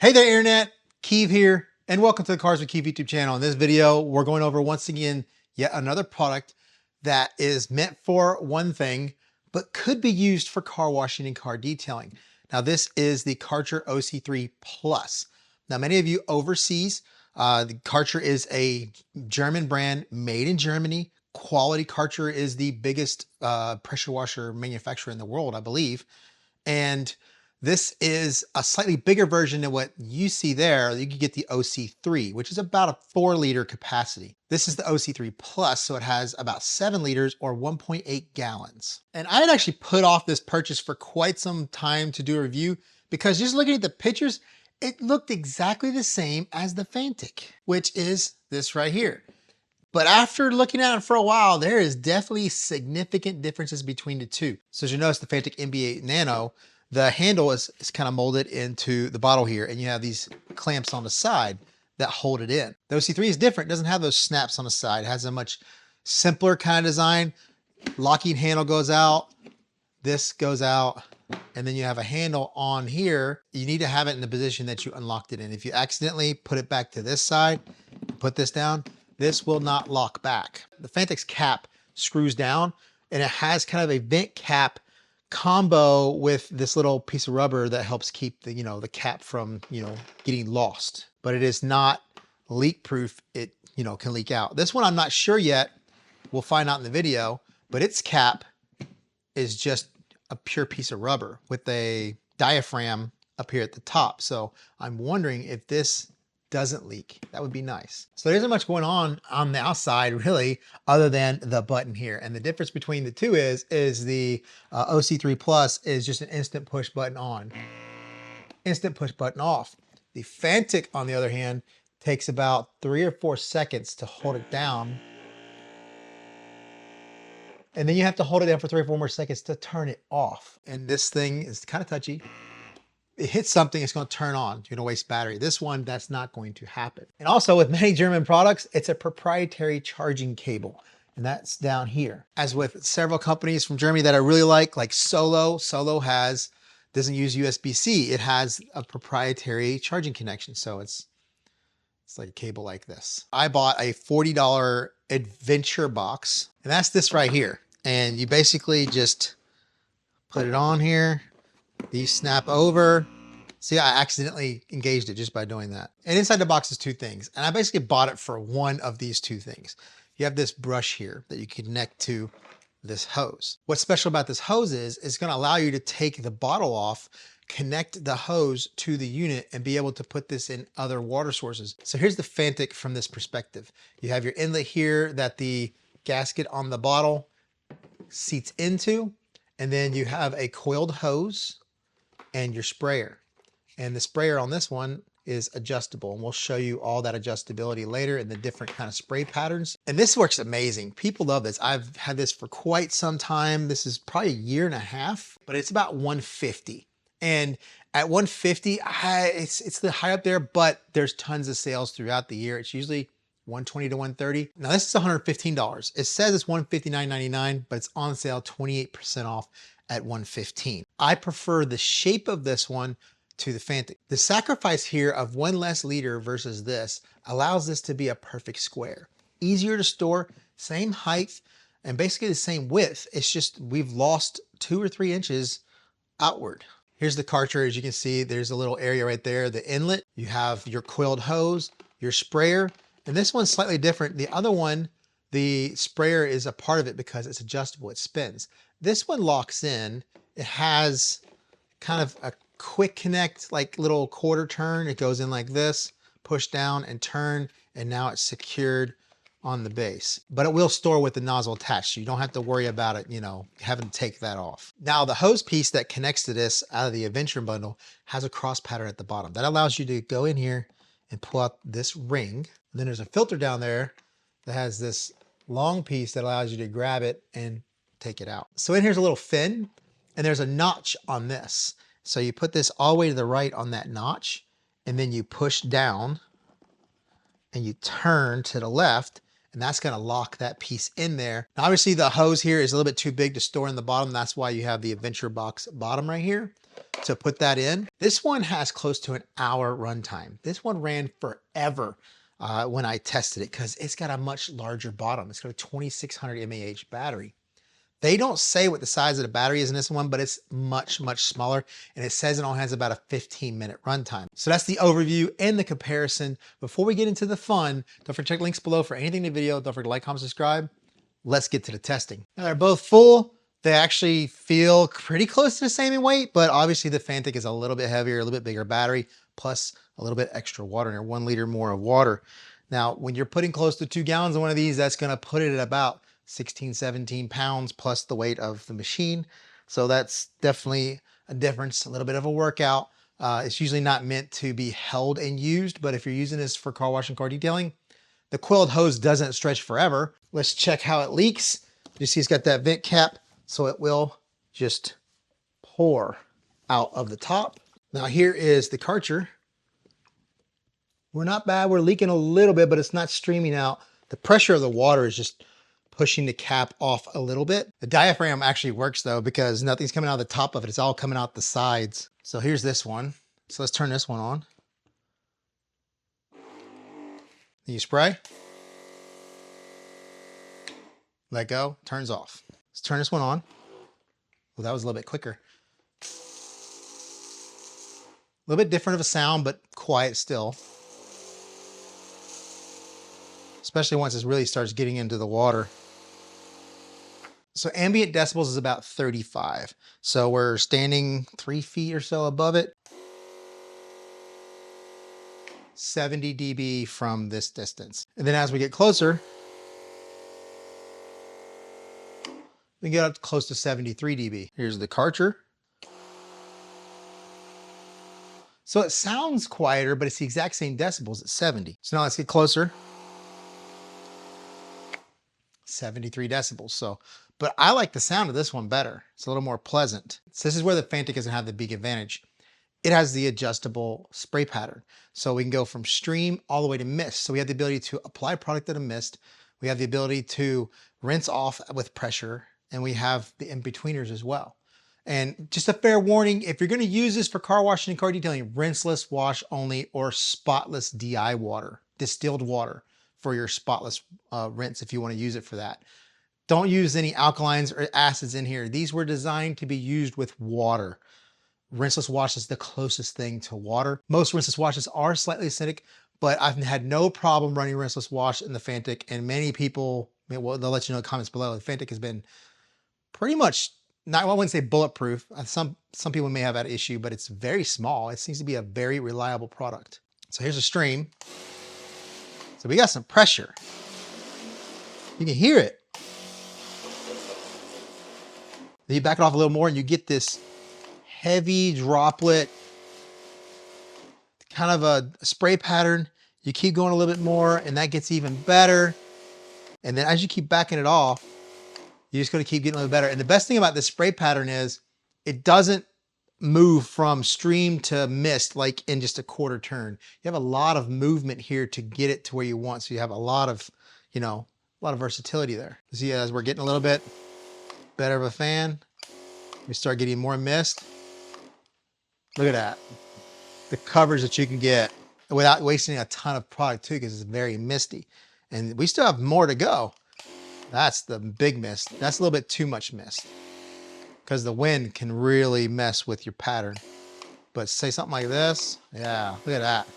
Hey there, Internet. Keeve here, and welcome to the Cars with Keeve YouTube channel. In this video, we're going over once again yet another product that is meant for one thing, but could be used for car washing and car detailing. Now, this is the Karcher OC3 Plus. Now, many of you overseas, the Karcher is a German brand made in Germany. Quality. Karcher is the biggest pressure washer manufacturer in the world, I believe. And this is a slightly bigger version than what you see there. You can get the OC3, which is about a 4-liter capacity. This is the OC3 Plus, so it has about 7 liters or 1.8 gallons. And I had actually put off this purchase for quite some time to do a review because just looking at the pictures, it looked exactly the same as the Fantic, which is this right here. But after looking at it for a while, there is definitely significant differences between the two. So as you notice, the Fantic MB8 Nano, the handle is kind of molded into the bottle here, and you have these clamps on the side that hold it in. The OC3 is different. It doesn't have those snaps on the side. It has a much simpler kind of design. Locking handle goes out, this goes out, and then you have a handle on here. You need to have it in the position that you unlocked it in. If you accidentally put it back to this side, put this down, this will not lock back. The Fantic's cap screws down, and it has kind of a vent cap combo with this little piece of rubber that helps keep the, the cap from, getting lost. But it is not leak proof. It, can leak out. This one, I'm not sure yet. We'll find out in the video, but its cap is just a pure piece of rubber with a diaphragm up here at the top. So I'm wondering if this doesn't leak. That would be nice. So there isn't much going on the outside really, other than the button here. And the difference between the two is the OC3 Plus is just an instant push button on, instant push button off. The Fantic, on the other hand, takes about 3 or 4 seconds to hold it down. And then you have to hold it down for 3 or 4 more seconds to turn it off. And this thing is kind of touchy. It hits something, it's going to turn on. You're going to waste battery. This one, that's not going to happen. And also with many German products, it's a proprietary charging cable, and that's down here. As with several companies from Germany that I really like Solo. Solo doesn't use USB-C. It has a proprietary charging connection. So it's like a cable like this. I bought a $40 adventure box, and that's this right here. And you basically just put it on here. These snap over. See, I accidentally engaged it just by doing that. And inside the box is 2 things. And I basically bought it for one of these 2 things. You have this brush here that you connect to this hose. What's special about this hose is it's going to allow you to take the bottle off, connect the hose to the unit, and be able to put this in other water sources. So here's the Fantic from this perspective. You have your inlet here that the gasket on the bottle seats into, and then you have a coiled hose and your sprayer. And the sprayer on this one is adjustable, and we'll show you all that adjustability later and the different kind of spray patterns. And this works amazing. People love this. I've had this for quite some time. This is probably 1.5 years, but it's about $150. And at $150, it's the high up there, but there's tons of sales throughout the year. It's usually $120 to $130. Now this is $115. It says it's $159.99, but it's on sale 28% off at $115. I prefer the shape of this one to the Fantic. The sacrifice here of 1 less liter versus this allows this to be a perfect square. Easier to store, same height, and basically the same width. It's just we've lost 2 or 3 inches outward. Here's the Karcher. As you can see, there's a little area right there, the inlet. You have your coiled hose, your sprayer, and this one's slightly different. The other one, the sprayer is a part of it because it's adjustable, it spins. This one locks in. It has kind of a quick connect, like little quarter turn. It goes in like this, push down and turn, and now it's secured on the base. But it will store with the nozzle attached, so you don't have to worry about it, having to take that off. Now, the hose piece that connects to this out of the Adventure bundle has a cross pattern at the bottom. That allows you to go in here and pull out this ring. And then there's a filter down there that has this long piece that allows you to grab it and take it out. So in here's a little fin, and there's a notch on this. So you put this all the way to the right on that notch, and then you push down and you turn to the left, and that's going to lock that piece in there. Now, obviously the hose here is a little bit too big to store in the bottom. That's why you have the Adventure box bottom right here. to put that in. This one has close to an hour runtime. This one ran forever when I tested it because it's got a much larger bottom. It's got a 2600 mAh battery. They don't say what the size of the battery is in this one, but it's much, much smaller. And it says it only has about a 15-minute runtime. So that's the overview and the comparison. Before we get into the fun, don't forget to check links below for anything in the video. Don't forget to like, comment, subscribe. Let's get to the testing. Now they're both full. They actually feel pretty close to the same in weight, but obviously the Fantic is a little bit heavier, a little bit bigger battery, plus a little bit extra water in there, 1 liter more of water. Now, when you're putting close to 2 gallons in one of these, that's gonna put it at about 16, 17 pounds plus the weight of the machine. So that's definitely a difference, a little bit of a workout. It's usually not meant to be held and used, but if you're using this for car wash and car detailing, the coiled hose doesn't stretch forever. Let's check how it leaks. You see it's got that vent cap, so it will just pour out of the top. Now here is the Karcher. We're not bad, we're leaking a little bit, but it's not streaming out. The pressure of the water is just pushing the cap off a little bit. The diaphragm actually works though, because nothing's coming out of the top of it. It's all coming out the sides. So here's this one. So let's turn this one on. Then you spray. Let go, turns off. Let's turn this one on. Well, that was a little bit quicker. A little bit different of a sound, but quiet still. Especially once it really starts getting into the water. So ambient decibels is about 35. So we're standing 3 feet or so above it. 70 dB from this distance. And then as we get closer, we get up close to 73 dB. Here's the Karcher. So it sounds quieter, but it's the exact same decibels at 70. So now let's get closer. 73 decibels. So, but I like the sound of this one better. It's a little more pleasant. So this is where the Fantic doesn't have the big advantage. It has the adjustable spray pattern. So we can go from stream all the way to mist. So we have the ability to apply product at a mist. We have the ability to rinse off with pressure, and we have the in-betweeners as well. And just a fair warning, if you're gonna use this for car washing and car detailing, rinseless wash only or spotless DI water, distilled water for your spotless rinse if you wanna use it for that. Don't use any alkalines or acids in here. These were designed to be used with water. Rinseless wash is the closest thing to water. Most rinseless washes are slightly acidic, but I've had no problem running rinseless wash in the Fantic, and many people, well, they'll let you know in the comments below, the Fantic has been pretty much, not, I wouldn't say bulletproof. Some people may have that issue, but it's very small. It seems to be a very reliable product. So here's a stream. So we got some pressure. You can hear it. Then you back it off a little more and you get this heavy droplet, kind of a spray pattern. You keep going a little bit more and that gets even better. And then as you keep backing it off, you're just gonna keep getting a little better. And the best thing about this spray pattern is it doesn't move from stream to mist like in just a quarter turn. You have a lot of movement here to get it to where you want. So you have a lot of, you know, a lot of versatility there. See, as we're getting a little bit better of a fan, we start getting more mist. Look at that. The coverage that you can get without wasting a ton of product too, because it's very misty. And we still have more to go. That's the big mist. That's a little bit too much mist because the wind can really mess with your pattern. But say something like this. Yeah, look at that.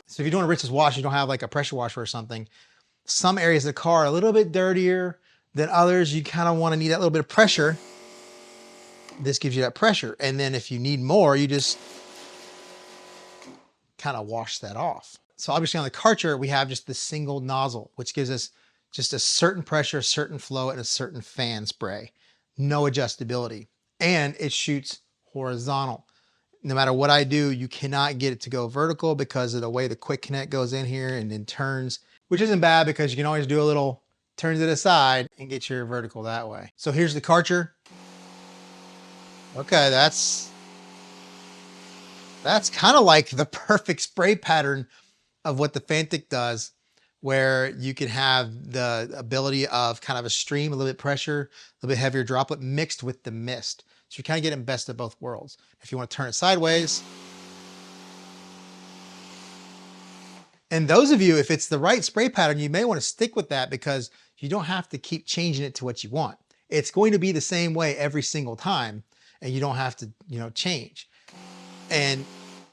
So if you're doing a rinseless wash, you don't have like a pressure washer or something. Some areas of the car are a little bit dirtier than others. You kind of want to need that little bit of pressure. This gives you that pressure. And then if you need more, you just kind of wash that off. So obviously on the Karcher, we have just the single nozzle, which gives us just a certain pressure, a certain flow, and a certain fan spray. No adjustability. And it shoots horizontal. No matter what I do, you cannot get it to go vertical because of the way the quick connect goes in here and then turns, which isn't bad because you can always do a little turn to the side and get your vertical that way. So here's the Karcher. Okay, that's kind of like the perfect spray pattern of what the Fantic does, where you can have the ability of kind of a stream, a little bit pressure, a little bit heavier droplet mixed with the mist. So you're kind of getting best of both worlds. If you want to turn it sideways, and those of you, if it's the right spray pattern, you may want to stick with that because you don't have to keep changing it to what you want. It's going to be the same way every single time, and you don't have to, change. And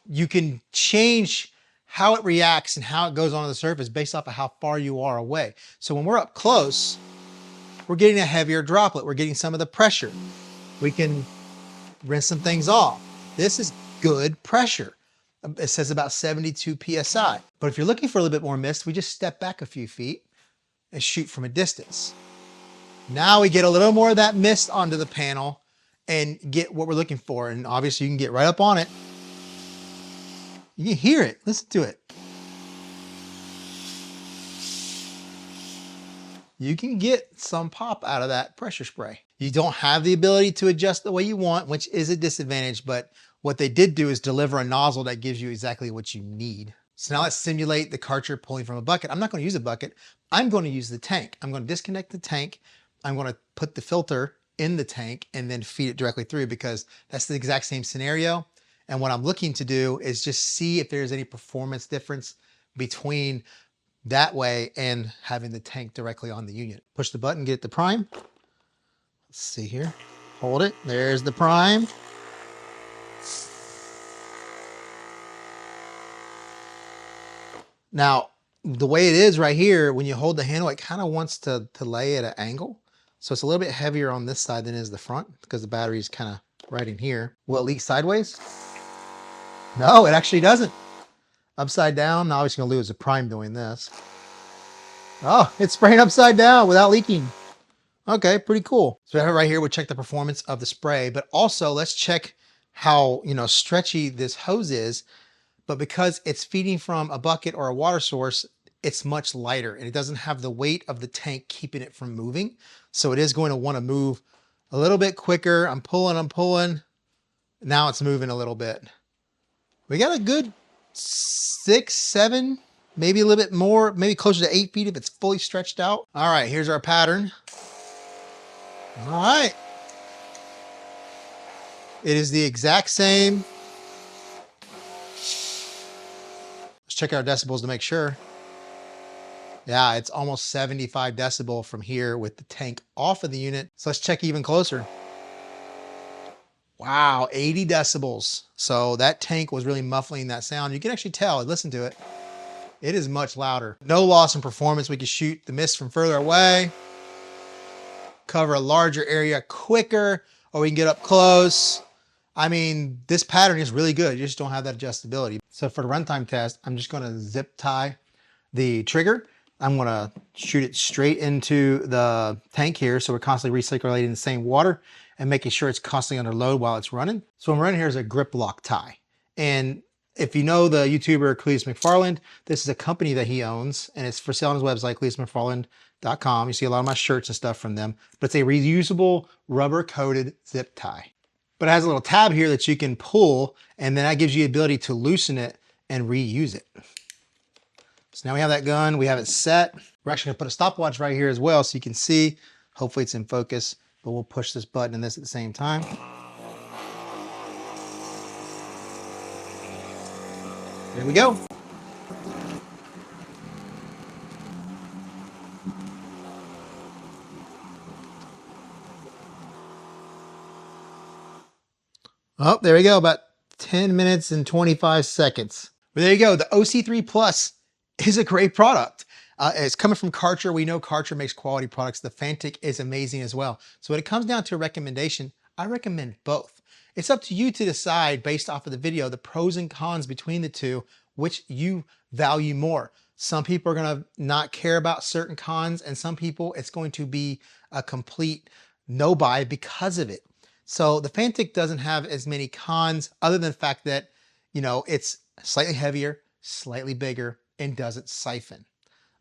you can change how it reacts and how it goes onto the surface based off of how far you are away. So when we're up close, we're getting a heavier droplet. We're getting some of the pressure. We can rinse some things off. This is good pressure. It says about 72 PSI. But if you're looking for a little bit more mist, we just step back a few feet and shoot from a distance. Now we get a little more of that mist onto the panel and get what we're looking for. And obviously you can get right up on it. You can hear it, listen to it. You can get some pop out of that pressure spray. You don't have the ability to adjust the way you want, which is a disadvantage, but what they did do is deliver a nozzle that gives you exactly what you need. So now let's simulate the Karcher pulling from a bucket. I'm not going to use a bucket. I'm going to use the tank. I'm going to disconnect the tank. I'm going to put the filter in the tank and then feed it directly through because that's the exact same scenario. And what I'm looking to do is just see if there's any performance difference between that way and having the tank directly on the unit. Push the button, get the prime. Let's see here. Hold it. There's the prime. Now, the way it is right here, when you hold the handle, it kind of wants to lay at an angle. So it's a little bit heavier on this side than it is the front because the battery is kind of right in here. Will it leak sideways? No, it actually doesn't. Upside down. Now obviously going to lose the prime doing this. Oh, it's spraying upside down without leaking. Okay, pretty cool. So right here, we'll check the performance of the spray, but also let's check how, stretchy this hose is. But because it's feeding from a bucket or a water source, it's much lighter and it doesn't have the weight of the tank keeping it from moving. So it is going to want to move a little bit quicker. I'm pulling. Now it's moving a little bit. We got a good 6, 7, maybe a little bit more, maybe closer to 8 feet if it's fully stretched out. All right, here's our pattern. All right. It is the exact same. Let's check our decibels to make sure. Yeah, it's almost 75 decibel from here with the tank off of the unit. So let's check even closer. Wow, 80 decibels. So that tank was really muffling that sound. You can actually tell, listen to it. It is much louder. No loss in performance. We can shoot the mist from further away, cover a larger area quicker, or we can get up close. I mean, this pattern is really good. You just don't have that adjustability. So for the runtime test, I'm just gonna zip tie the trigger. I'm gonna shoot it straight into the tank here. So we're constantly recirculating the same water and making sure it's constantly under load while it's running. So what I'm running here is a grip lock tie. And if you know the YouTuber Cletus McFarland, this is a company that he owns and it's for sale on his website, cletusmcfarland.com. You see a lot of my shirts and stuff from them, but it's a reusable rubber coated zip tie. But it has a little tab here that you can pull and then that gives you the ability to loosen it and reuse it. So now we have that gun, we have it set. We're actually gonna put a stopwatch right here as well so you can see. Hopefully it's in focus, but we'll push this button and this at the same time. There we go. Oh, there we go, about 10 minutes and 25 seconds. But there you go, the OC3 Plus is a great product. It's coming from Karcher. We know Karcher makes quality products. The Fantic is amazing as well. So when it comes down to a recommendation, I recommend both. It's up to you to decide based off of the video, the pros and cons between the two, which you value more. Some people are gonna not care about certain cons and some people it's going to be a complete no buy because of it. So the Fantic doesn't have as many cons other than the fact that, it's slightly heavier, slightly bigger, and doesn't siphon.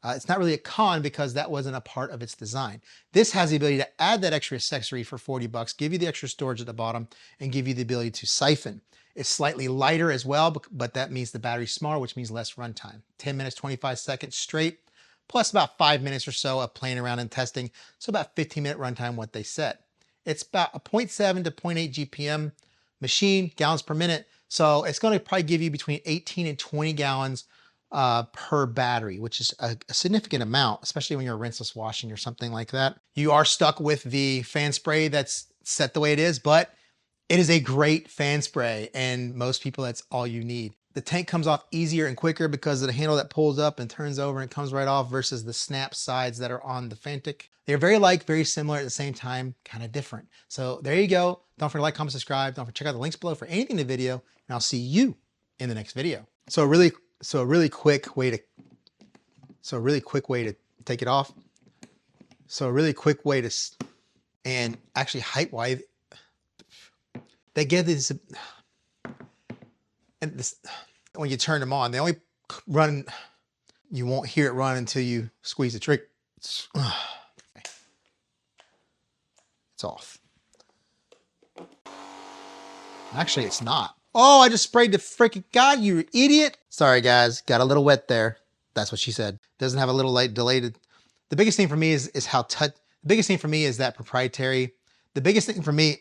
It's not really a con because that wasn't a part of its design. This has the ability to add that extra accessory for 40 bucks, give you the extra storage at the bottom, and give you the ability to siphon. It's slightly lighter as well, but that means the battery's smaller, which means less runtime. 10 minutes, 25 seconds straight, plus about 5 minutes or so of playing around and testing. So about 15-minute runtime, what they said. It's about a 0.7 to 0.8 GPM machine, gallons per minute. So it's going to probably give you between 18 and 20 gallons per battery, which is a significant amount, especially when you're rinseless washing or something like that. You are stuck with the fan spray that's set the way it is, but it is a great fan spray, and most people, that's all you need. The tank comes off easier and quicker because of the handle that pulls up and turns over and comes right off versus the snap sides that are on the Fantic. They're very similar at the same time, kind of different. So there you go. Don't forget to like, comment, subscribe. Don't forget to check out the links below for anything in the video, and I'll see you in the next video. So a really quick way to take it off. So a really quick way to, and actually height-wise, they get this, and this, when you turn them on, they only run, you won't hear it run until you squeeze the trigger. It's off. Actually, it's not. Oh, I just sprayed the freaking God, you idiot. Sorry guys, got a little wet there. That's what she said. Doesn't have a little light delayed. The biggest thing for me is how the biggest thing for me is that proprietary. The biggest thing for me,